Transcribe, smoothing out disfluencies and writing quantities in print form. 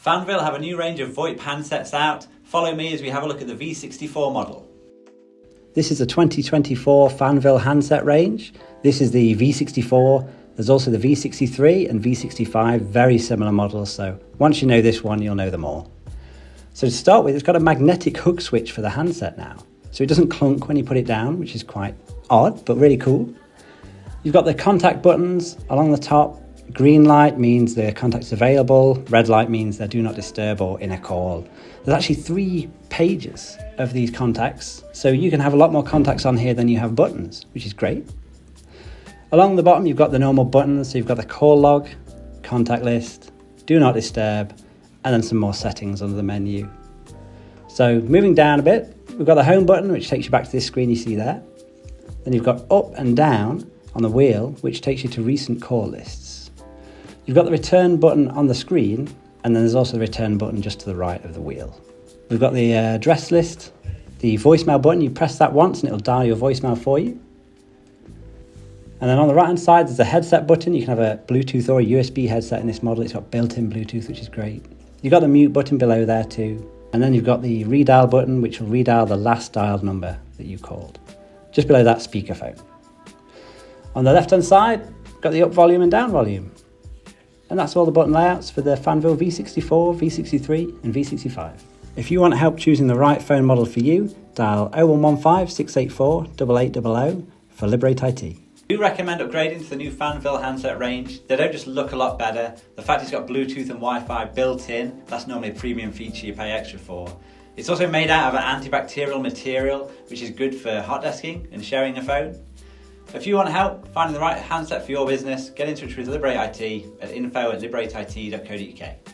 Fanvil have a new range of VoIP handsets out. Follow me as we have a look at the V64 model. This is a 2024 Fanvil handset range. This is the V64. There's also the V63 and V65, very similar models. So once you know this one, you'll know them all. So to start with, it's got a magnetic hook switch for the handset now. So it doesn't clunk when you put it down, which is quite odd, but really cool. You've got the contact buttons along the top. Green light means the contact's available. Red light means they're do not disturb or in a call. There's actually 3 pages of these contacts. So you can have a lot more contacts on here than you have buttons, which is great. Along the bottom, you've got the normal buttons. So you've got the call log, contact list, do not disturb, and then some more settings under the menu. So moving down a bit, we've got the home button, which takes you back to this screen you see there. Then you've got up and down on the wheel, which takes you to recent call lists. You've got the return button on the screen, and then there's also the return button just to the right of the wheel. We've got the address list, the voicemail button. You press that once and it'll dial your voicemail for you. And then on the right hand side, there's a headset button. You can have a Bluetooth or a USB headset in this model. It's got built-in Bluetooth, which is great. You've got the mute button below there too. And then you've got the redial button, which will redial the last dialed number that you called, just below that speakerphone. On the left hand side, got the up volume and down volume. And that's all the button layouts for the Fanvil V64, V63 and V65. If you want help choosing the right phone model for you, dial 0115 684 8800 for Liberate IT. We recommend upgrading to the new Fanvil handset range. They don't just look a lot better. The fact it's got Bluetooth and Wi-Fi built in, that's normally a premium feature you pay extra for. It's also made out of an antibacterial material, which is good for hot desking and sharing a phone. If you want help finding the right handset for your business, get in touch with Liberate IT at info@liberateIT.co.uk.